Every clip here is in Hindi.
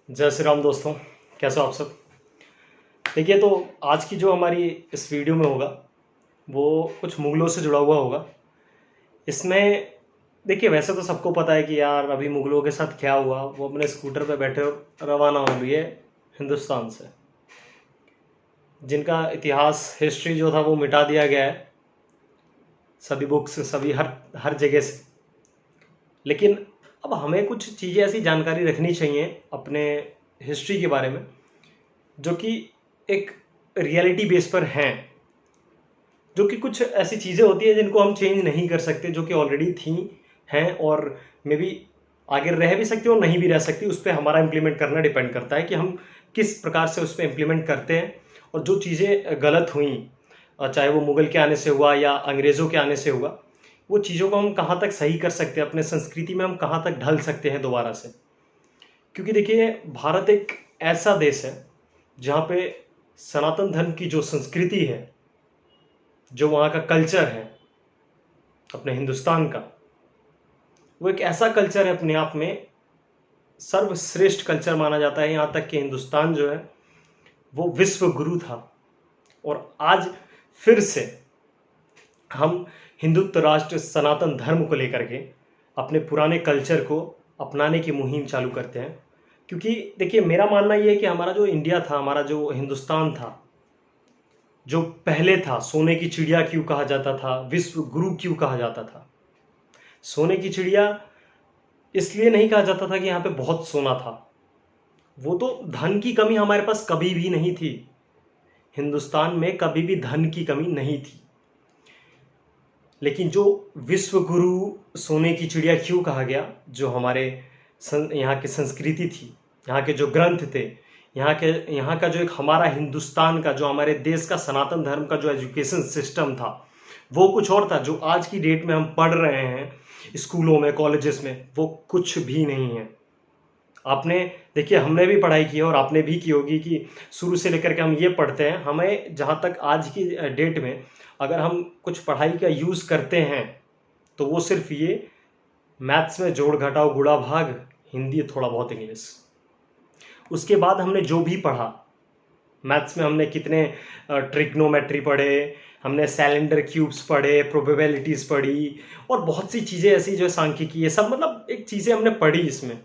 जय श्री राम दोस्तों। कैसे हो आप सब। देखिए, तो आज की जो हमारी इस वीडियो में होगा वो कुछ मुगलों से जुड़ा हुआ होगा। इसमें देखिए, वैसे तो सबको पता है कि यार अभी मुगलों के साथ क्या हुआ। वो अपने स्कूटर पे बैठे और रवाना हो लिए हिंदुस्तान से, जिनका इतिहास हिस्ट्री जो था वो मिटा दिया गया है सभी बुक्स सभी हर जगह से। लेकिन अब हमें कुछ चीज़ें ऐसी जानकारी रखनी चाहिए अपने हिस्ट्री के बारे में जो कि एक रियलिटी बेस पर हैं, जो कि कुछ ऐसी चीज़ें होती हैं जिनको हम चेंज नहीं कर सकते, जो कि ऑलरेडी थी हैं और मे बी आगे रह भी सकती और नहीं भी रह सकती। उस पर हमारा इम्प्लीमेंट करना डिपेंड करता है कि हम किस प्रकार से उस पर इम्प्लीमेंट करते हैं। और जो चीज़ें गलत हुई, चाहे वो मुग़ल के आने से हुआ या अंग्रेज़ों के आने से हुआ, वो चीज़ों को हम कहाँ तक सही कर सकते हैं, अपने संस्कृति में हम कहाँ तक ढल सकते हैं दोबारा से। क्योंकि देखिए, भारत एक ऐसा देश है जहाँ पे सनातन धर्म की जो संस्कृति है, जो वहाँ का कल्चर है अपने हिंदुस्तान का, वो एक ऐसा कल्चर है अपने आप में सर्वश्रेष्ठ कल्चर माना जाता है। यहाँ तक कि हिंदुस्तान जो है वो विश्व गुरु था। और आज फिर से हम हिंदुत्व राष्ट्र सनातन धर्म को लेकर के अपने पुराने कल्चर को अपनाने की मुहिम चालू करते हैं। क्योंकि देखिए, मेरा मानना ये है कि हमारा जो इंडिया था, हमारा जो हिंदुस्तान था, जो पहले था, सोने की चिड़िया क्यों कहा जाता था, विश्व गुरु क्यों कहा जाता था। सोने की चिड़िया इसलिए नहीं कहा जाता था कि यहाँ पे बहुत सोना था, वो तो धन की कमी हमारे पास कभी भी नहीं थी। हिंदुस्तान में कभी भी धन की कमी नहीं थी। लेकिन जो विश्व गुरु सोने की चिड़िया क्यों कहा गया, जो हमारे यहाँ की संस्कृति थी, यहाँ के जो ग्रंथ थे, यहाँ का जो एक हमारा हिंदुस्तान का, जो हमारे देश का सनातन धर्म का जो एजुकेशन सिस्टम था, वो कुछ और था। जो आज की डेट में हम पढ़ रहे हैं स्कूलों में, कॉलेजेस में, वो कुछ भी नहीं है। आपने देखिए, हमने भी पढ़ाई की है और आपने भी की होगी कि शुरू से लेकर के हम ये पढ़ते हैं, हमें जहाँ तक आज की डेट में अगर हम कुछ पढ़ाई का यूज़ करते हैं तो वो सिर्फ ये मैथ्स में जोड़ घटाव गुणा भाग, हिंदी, थोड़ा बहुत इंग्लिश। उसके बाद हमने जो भी पढ़ा, मैथ्स में हमने कितने ट्रिग्नोमेट्री पढ़े, हमने सिलेंडर क्यूब्स पढ़े, प्रोबेबिलिटीज़ पढ़ी और बहुत सी चीज़ें ऐसी जो सांख्यिकी, ये सब मतलब एक चीज़ें हमने पढ़ी इसमें।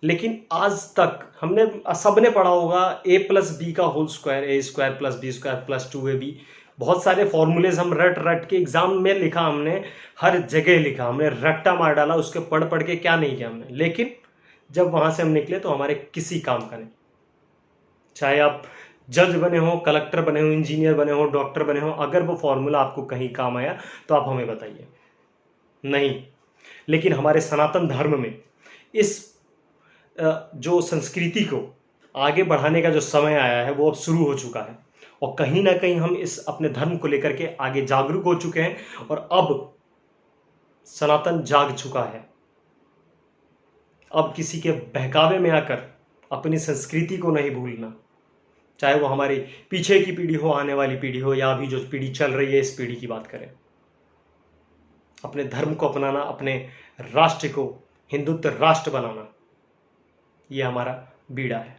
लेकिन आज तक हमने सबने पढ़ा होगा a+b का whole square, a² + b² + 2ab। बहुत सारे फॉर्मूलेज हम रट रट के एग्जाम में लिखा, हमने हर जगह लिखा, हमने रट्टा मार डाला, उसके पढ़ पढ़ के क्या नहीं किया हमने। लेकिन जब वहां से हम निकले तो हमारे किसी काम का नहीं। चाहे आप जज बने हो, कलेक्टर बने हो, इंजीनियर बने हो, डॉक्टर बने हो, अगर वो फॉर्मूला आपको कहीं काम आया तो आप हमें बताइए। नहीं। लेकिन हमारे सनातन धर्म में इस जो संस्कृति को आगे बढ़ाने का जो समय आया है वो अब शुरू हो चुका है। और कहीं ना कहीं हम इस अपने धर्म को लेकर के आगे जागरूक हो चुके हैं और अब सनातन जाग चुका है। अब किसी के बहकावे में आकर अपनी संस्कृति को नहीं भूलना, चाहे वो हमारी पीछे की पीढ़ी हो, आने वाली पीढ़ी हो, या अभी जो पीढ़ी चल रही है इस पीढ़ी की बात करें। अपने धर्म को अपनाना, अपने राष्ट्र को हिंदुत्व राष्ट्र बनाना, ये हमारा बीड़ा है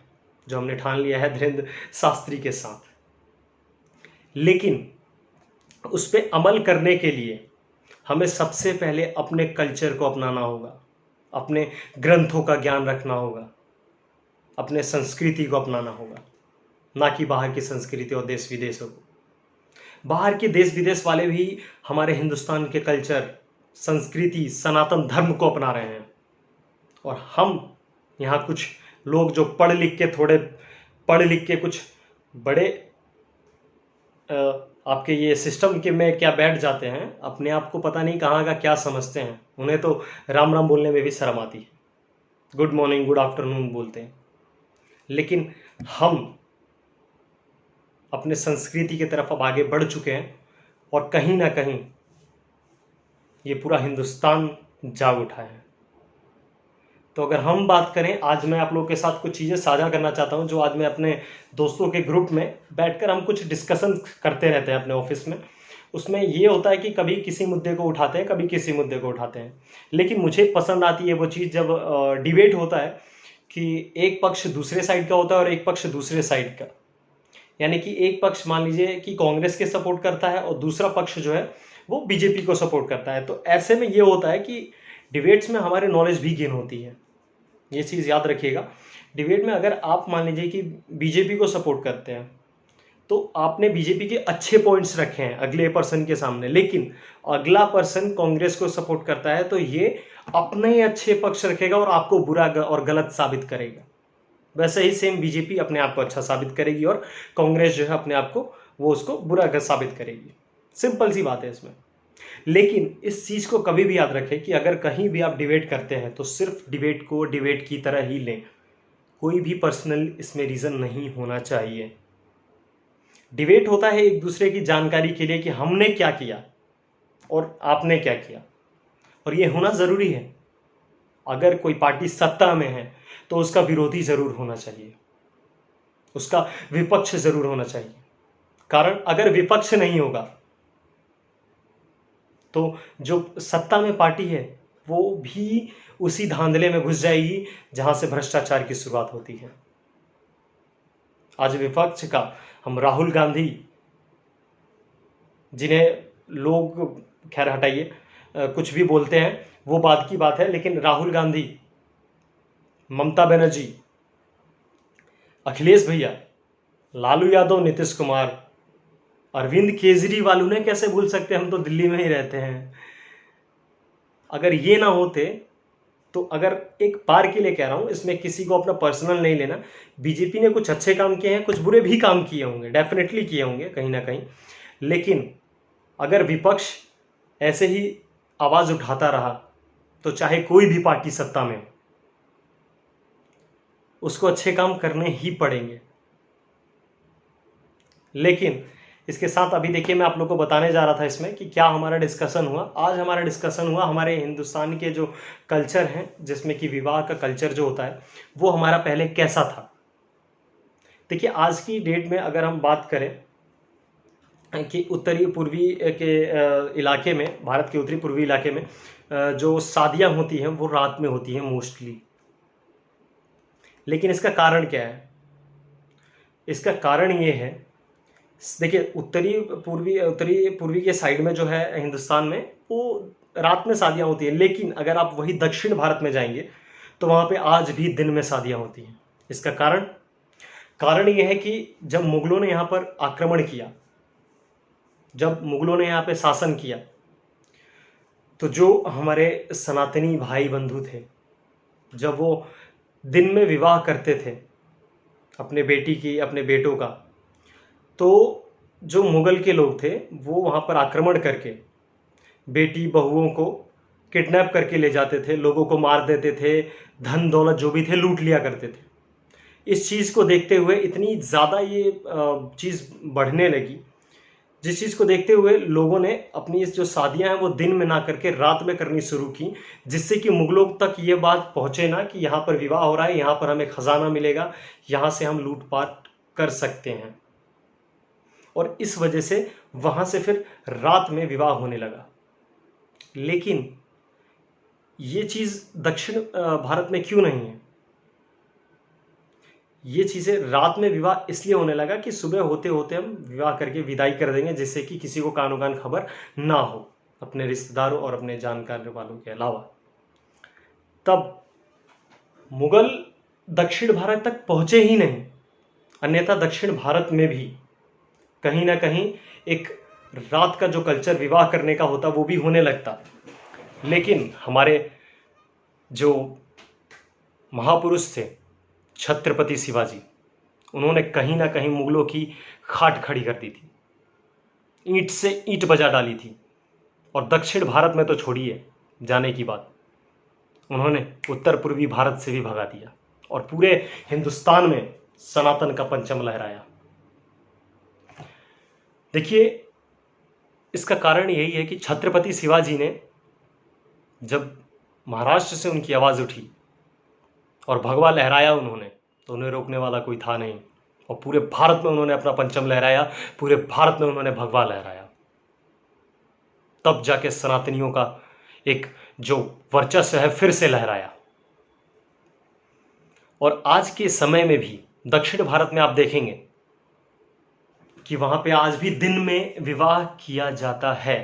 जो हमने ठान लिया है धीरेन्द्र शास्त्री के साथ। लेकिन उस पर अमल करने के लिए हमें सबसे पहले अपने कल्चर को अपनाना होगा, अपने ग्रंथों का ज्ञान रखना होगा, अपने संस्कृति को अपनाना होगा, ना कि बाहर की संस्कृति और देश विदेशों को। बाहर के देश विदेश वाले भी हमारे हिंदुस्तान के कल्चर, संस्कृति, सनातन धर्म को अपना रहे हैं। और हम यहाँ कुछ लोग जो पढ़ लिख के कुछ बड़े आपके ये सिस्टम के में क्या बैठ जाते हैं, अपने आप को पता नहीं कहाँ का क्या समझते हैं। उन्हें तो राम राम बोलने में भी शर्म आती है, गुड मॉर्निंग गुड आफ्टरनून बोलते हैं। लेकिन हम अपने संस्कृति की तरफ अब आगे बढ़ चुके हैं और कहीं ना कहीं ये पूरा हिंदुस्तान जाग उठा है। तो अगर हम बात करें, आज मैं आप लोगों के साथ कुछ चीज़ें साझा करना चाहता हूं जो आज मैं अपने दोस्तों के ग्रुप में बैठकर हम कुछ डिस्कशन करते रहते हैं अपने ऑफिस में। उसमें ये होता है कि कभी किसी मुद्दे को उठाते हैं, कभी किसी मुद्दे को उठाते हैं। लेकिन मुझे पसंद आती है वो चीज़ जब डिबेट होता है कि एक पक्ष दूसरे साइड का होता है और एक पक्ष दूसरे साइड का। यानी कि एक पक्ष मान लीजिए कि कांग्रेस के सपोर्ट करता है और दूसरा पक्ष जो है वो बीजेपी को सपोर्ट करता है। तो ऐसे में ये होता है कि डिबेट्स में हमारे नॉलेज भी गेन होती है। ये चीज़ याद रखिएगा, डिबेट में अगर आप मान लीजिए कि बीजेपी को सपोर्ट करते हैं तो आपने बीजेपी के अच्छे पॉइंट्स रखे हैं अगले पर्सन के सामने, लेकिन अगला पर्सन कांग्रेस को सपोर्ट करता है तो ये अपने ही अच्छे पक्ष रखेगा और आपको बुरा और गलत साबित करेगा। वैसे ही सेम बीजेपी अपने आप को अच्छा साबित करेगी और कांग्रेस जो है अपने आप को वो उसको बुरा साबित करेगी। सिंपल सी बात है इसमें। लेकिन इस चीज़ को कभी भी याद रखें कि अगर कहीं भी आप डिबेट करते हैं तो सिर्फ डिबेट को डिबेट की तरह ही लें, कोई भी पर्सनल इसमें रीज़न नहीं होना चाहिए। डिबेट होता है एक दूसरे की जानकारी के लिए कि हमने क्या किया और आपने क्या किया, और ये होना ज़रूरी है। अगर कोई पार्टी सत्ता में है तो उसका विरोधी ज़रूर होना चाहिए, उसका विपक्ष ज़रूर होना चाहिए। कारण अगर विपक्ष नहीं होगा तो जो सत्ता में पार्टी है वो भी उसी धांधले में घुस जाएगी जहां से भ्रष्टाचार की शुरुआत होती है। आज विपक्ष का हम राहुल गांधी, जिन्हें लोग खैर हटाइए कुछ भी बोलते हैं वो बात की बात है, लेकिन राहुल गांधी, ममता बनर्जी, अखिलेश भैया, लालू यादव, नीतीश कुमार, अरविंद केजरीवाल, उन्हें कैसे भूल सकते, हम तो दिल्ली में ही रहते हैं। अगर ये ना होते तो, अगर एक बार के लिए कह रहा हूं, इसमें किसी को अपना पर्सनल नहीं लेना, बीजेपी ने कुछ अच्छे काम किए हैं, कुछ बुरे भी काम किए होंगे, डेफिनेटली किए होंगे कहीं ना कहीं, लेकिन अगर विपक्ष ऐसे ही आवाज उठाता रहा तो चाहे कोई भी पार्टी सत्ता में हो, उसको अच्छे काम करने ही पड़ेंगे। लेकिन इसके साथ अभी देखिए मैं आप लोग को बताने जा रहा था इसमें कि क्या हमारा डिस्कशन हुआ। आज हमारा डिस्कशन हुआ हमारे हिंदुस्तान के जो कल्चर हैं, जिसमें कि विवाह का कल्चर जो होता है वो हमारा पहले कैसा था। देखिए आज की डेट में अगर हम बात करें कि उत्तरी पूर्वी के इलाके में, भारत के उत्तरी पूर्वी इलाके में जो शादियां होती हैं वो रात में होती हैं मोस्टली। लेकिन इसका कारण क्या है? इसका कारण ये है, देखिए उत्तरी पूर्वी के साइड में जो है हिंदुस्तान में वो रात में शादियां होती हैं, लेकिन अगर आप वही दक्षिण भारत में जाएंगे तो वहाँ पे आज भी दिन में शादियां होती हैं। इसका कारण ये है कि जब मुगलों ने यहाँ पर आक्रमण किया, जब मुगलों ने यहाँ पे शासन किया, तो जो हमारे सनातनी भाई बंधु थे, जब वो दिन में विवाह करते थे अपने बेटी की, अपने बेटों का, तो जो मुगल के लोग थे वो वहाँ पर आक्रमण करके बेटी बहुओं को किडनैप करके ले जाते थे, लोगों को मार देते थे, धन दौलत जो भी थे लूट लिया करते थे। इस चीज़ को देखते हुए इतनी ज़्यादा ये चीज़ बढ़ने लगी, जिस चीज़ को देखते हुए लोगों ने अपनी जो शादियां हैं वो दिन में ना करके रात में करनी शुरू की, जिससे कि मुगलों तक ये बात पहुँचे ना कि यहाँ पर विवाह हो रहा है, यहाँ पर हमें खजाना मिलेगा, यहाँ से हम लूटपाट कर सकते हैं। और इस वजह से वहाँ से फिर रात में विवाह होने लगा। लेकिन ये चीज़ दक्षिण भारत में क्यों नहीं है? ये चीज़ें रात में विवाह इसलिए होने लगा कि सुबह होते होते हम विवाह करके विदाई कर देंगे, जिससे कि किसी को कानो कान खबर ना हो, अपने रिश्तेदारों और अपने जानकार वालों के अलावा। तब मुगल दक्षिण भारत तक पहुंचे ही नहीं, अन्यथा दक्षिण भारत में भी कहीं ना कहीं एक रात का जो कल्चर विवाह करने का होता वो भी होने लगता। लेकिन हमारे जो महापुरुष थे छत्रपति शिवाजी, उन्होंने कहीं ना कहीं मुगलों की खाट खड़ी कर दी थी, ईंट से ईंट बजा डाली थी। और दक्षिण भारत में तो छोड़िए जाने की बात, उन्होंने उत्तर पूर्वी भारत से भी भगा दिया और पूरे हिंदुस्तान में सनातन का परचम लहराया। देखिए इसका कारण यही है कि छत्रपति शिवाजी ने जब महाराष्ट्र से उनकी आवाज़ उठी और भगवा लहराया उन्होंने, तो उन्हें रोकने वाला कोई था नहीं, और पूरे भारत में उन्होंने अपना परचम लहराया, पूरे भारत में उन्होंने भगवा लहराया। तब जाके सनातनियों का एक जो वर्चस्व है फिर से लहराया। और आज के समय में भी दक्षिण भारत में आप देखेंगे कि वहां पे आज भी दिन में विवाह किया जाता है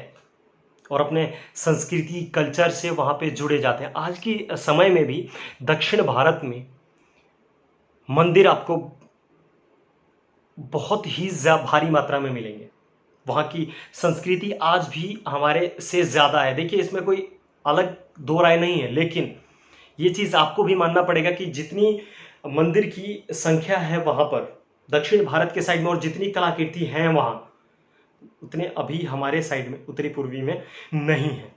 और अपने संस्कृति कल्चर से वहां पे जुड़े जाते हैं। आज के समय में भी दक्षिण भारत में मंदिर आपको बहुत ही भारी मात्रा में मिलेंगे। वहाँ की संस्कृति आज भी हमारे से ज़्यादा है। देखिए, इसमें कोई अलग दो राय नहीं है, लेकिन ये चीज़ आपको भी मानना पड़ेगा कि जितनी मंदिर की संख्या है वहाँ पर दक्षिण भारत के साइड में और जितनी कलाकृति हैं वहाँ, उतने अभी हमारे साइड में उत्तरी पूर्वी में नहीं है।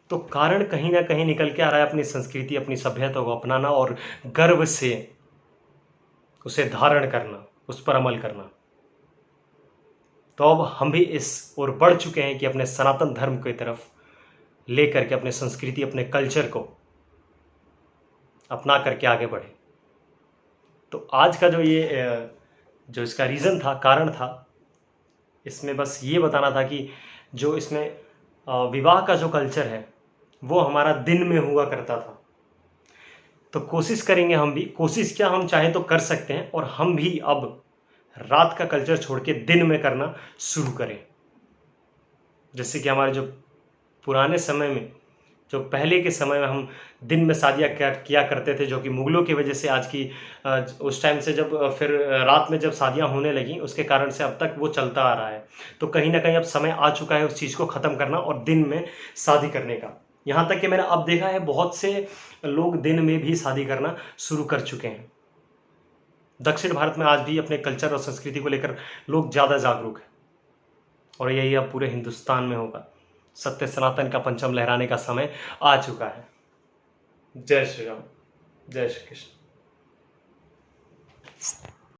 तो कारण कहीं ना कहीं निकल के आ रहा है अपनी संस्कृति, अपनी सभ्यता को अपनाना और गर्व से उसे धारण करना, उस पर अमल करना। तो अब हम भी इस ओर बढ़ चुके हैं कि अपने सनातन धर्म की तरफ लेकर के अपने संस्कृति, अपने कल्चर को अपना करके आगे बढ़े। तो आज का जो इसका रीज़न था, कारण था, इसमें बस ये बताना था कि जो इसमें विवाह का जो कल्चर है वो हमारा दिन में हुआ करता था। तो कोशिश करेंगे, हम भी कोशिश क्या, हम चाहे तो कर सकते हैं और हम भी अब रात का कल्चर छोड़ के दिन में करना शुरू करें। जैसे कि हमारे जो पुराने समय में, जो पहले के समय में हम दिन में शादियाँ किया करते थे, जो कि मुगलों की वजह से आज की उस टाइम से जब फिर रात में जब शादियाँ होने लगी, उसके कारण से अब तक वो चलता आ रहा है। तो कहीं ना कहीं अब समय आ चुका है उस चीज़ को ख़त्म करना और दिन में शादी करने का। यहाँ तक कि मैंने अब देखा है बहुत से लोग दिन में भी शादी करना शुरू कर चुके हैं। दक्षिण भारत में आज भी अपने कल्चर और संस्कृति को लेकर लोग ज़्यादा जागरूक हैं और यही अब पूरे हिंदुस्तान में होगा। सत्य सनातन का परचम लहराने का समय आ चुका है। जय श्री राम, जय श्री कृष्ण।